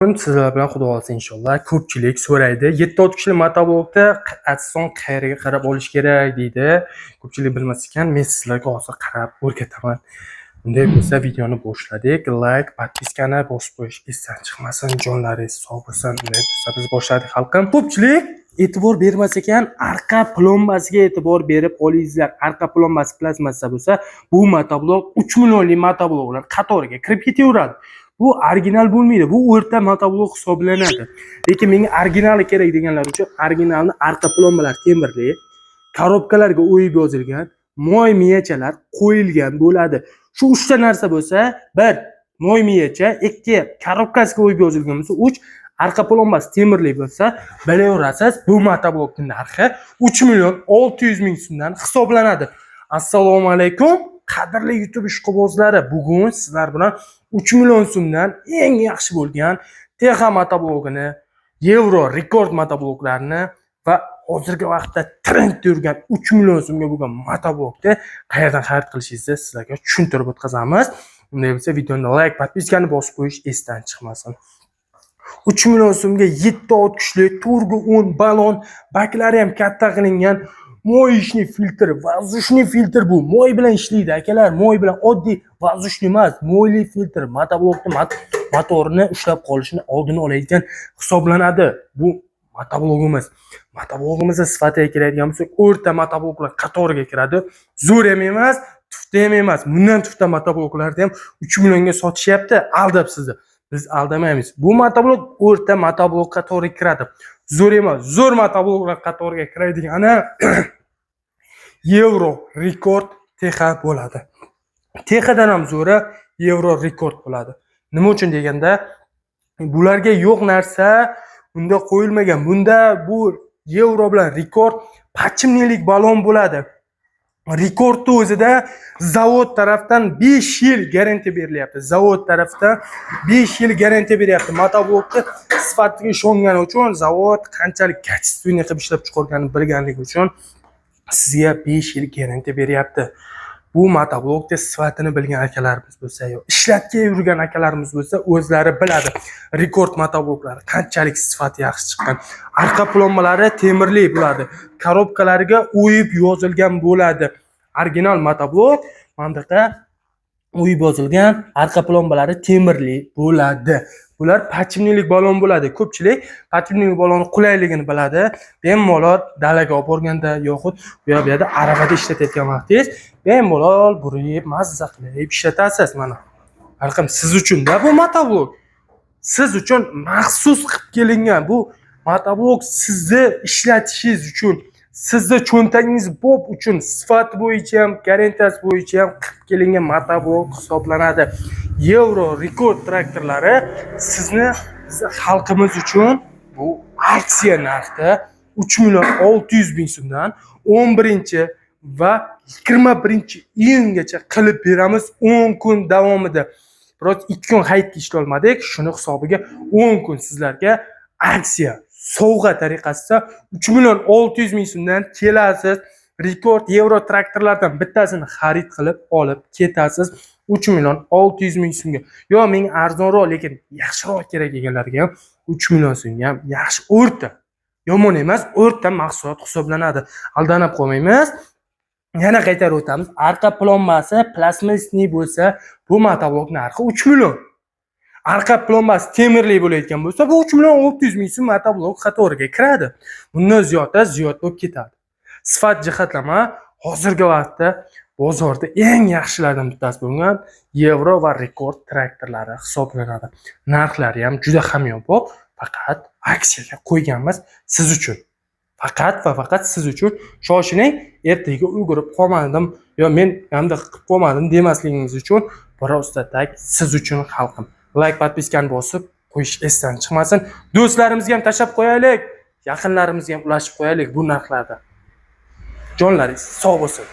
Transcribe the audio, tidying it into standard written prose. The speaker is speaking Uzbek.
Sizlar bilan xudo xolasa inshaalloh ko'pchilik so'raydi. 7 kuchli motoblokda qat'son qayerga qarab olish kerak deydi. Ko'pchilik bilmas ekan, men sizlarga hozir qarab o'rgataman. Bunday bo'lsa videoni boshladik. Like, podpiskani bosib qo'yish esdan chiqmasin. Jonlaringiz sog' bo'lsin. Bunday bo'lsa biz boshladik xalqim. Ko'pchilik e'tibor bermas ekan, arqa plombasiga e'tibor berib olingizlar. Arqa plombasi plastmassa bo'lsa, bu motoblok 3 millionlik motobloklar qatoriga kirib ketaveradi. Bu original bo'lmaydi. Bu o'rta motoblok hisoblanadi. Lekin menga originali kerak deganlar uchun originalni arqa plombalar temirli, korobkalarga o'yib yozilgan, moy miyachalar qo'yilgan bo'ladi. Shu 3 ta narsa bo'lsa, 1 moy miyacha, 2 korobkasiga o'yib yozilgan bo'lsa, 3 arqa plombasi temirli bo'lsa, bilaverasiz, bu motoblokning narxi 3 million 600 ming so'mdan hisoblanadi. Assalomu alaykum. Qadrli YouTube ishqibozlari, bugun sizlar bilan 3 million so'mdan eng yaxshi bo'lgan TX motoblogini, Euro rekord motobloklarni va hozirgi vaqtda trendda yurgan 3 million so'mga bo'lgan motoblokni qayerdan xarid qilishingizni sizlarga tushuntirib o'tkazamiz. Bunday bo'lsa, videoni like, podpiskani bosib qo'yish esdan chiqmasin. 3 million so'mga 7 ot kuchli turbo 10 balon, baklari ham katta qilingan moyishli filtr, воздушный filtr bu. Moy bilan ishlaydi akalar, moy bilan oddiy воздушный emas, moyli filtr motoblokni motorini ushlab qolishini oldini oladigan hisoblanadi. Bu motoblogimiz. Motoblogimizning sifatiga keladigan bo'lsak, o'rta motobloklar qatoriga kiradi. Zo'r ham emas, tufta ham emas. Bundan tufta motobloklarni ham 3 millionga sotishyapti, aldab sizni. Biz aldamaymiz. Bu motoblok o'rta motoblok qatoriga kiradi. Zo'r emas, zo'r motobloklar qatoriga kiradigan Euro rekord TX bo'ladi. TXdan ham zo'ri Euro rekord bo'ladi. Nima uchun deganda, bularga yo'q narsa bunda qo'yilmagan. Bunda bu Euro bilan rekord pachimnilik balon bo'ladi. Rekordni o'zida zavod tarafdan 5 yil garantiya berilyapti. Zavod tarafdan 5 yil garantiya beryapti. Motoblokni sifatiga ishongani uchun zavod qanchalik kачественный qilib ishlab chiqarganini bilganligi uchun sizga 5 yil garantiya beryapti. Bu motoblokni sifatini bilgan akalarimiz bo'lsa, yo ishlatgan yurgan akalarimiz bo'lsa, o'zlari biladi. Rekord motobloklar qanchalik sifati yaxshi chiqqan. Arqa plombalari temirli bo'ladi. Korobkalariga o'yib yozilgan bo'ladi. Original motoblok mandaqa o'yib yozilgan, arqa plombalari temirli bo'ladi. Bular pachimnilik balon bo'ladi. Ko'pchilik pachimnilik balonni qulayligini biladi. Bemalol dalaga olib borganda yoxud bu yerda aravada ishlatayotgan vaqtingiz bemalol burib, mazza qilib ishlatasiz. Mana arqam siz uchun-da bu motoblok. Siz uchun maxsus qilib kelingan. Bu motoblok sizni ishlatishingiz uchun, sizni cho'ntagingiz bob uchun sifat bo'yicha ham, garantiyasi bo'yicha ham qilib kelingan motoblok hisoblanadi. Euro rekord traktorlari sizni xalqimiz uchun bu aksiya narxida 3 million 600 ming so'mdan 11 va 21 iyungacha qilib beramiz 10 kun davomida. Biroz 2 kun hayitga ishlay olmadik, shuni hisobiga 10 kun sizlarga aksiya sovg'a tariqasida 3 million 600 ming so'mdan kelasiz. Rekord Euro traktorlardan bittasini xarid qilib olib ketasiz 3 million 600 ming so'mga. Yo, menga arzonroq, lekin yaxshiroq kerak deganlarga ham 3 million so'mga ham yaxshi o'rta. Yomon emas, o'rta mahsulot hisoblanadi. Aldanib qolmaymiz. Yana qaytarib o'tamiz. Arqa plombasi plastmasli bo'lsa, bu motoblok narxi 3 million. Arqa plombasi temirli bo'layotgan bo'lsa, bu 3 million 600 ming so'm motoblok qatoriga kiradi. Bundan ziyod bo'lib ketadi. Sifat jihatlama hozirgi vaqtda bozorda eng yaxshilardan bittasi bo'lgan Euro va rekord traktorlari hisoblanadi. Narxlari ham juda hamyonbop, faqat aksiyaga qo'yganmiz siz uchun. Faqat va faqat siz uchun. Shoshiling, ertaga ulgurib qolmadim, yo men hamda qilib qolmadim demasligingiz uchun birozda tak siz uchun xalqim. Like, podpiskani bosib qo'yish esdan chiqmasin. Do'stlarimizga ham tashab qo'yaylik, yaqinlarimizga ham ulashib qo'yaylik bu narxlarda. Jonlaringiz sog' bo'lsin.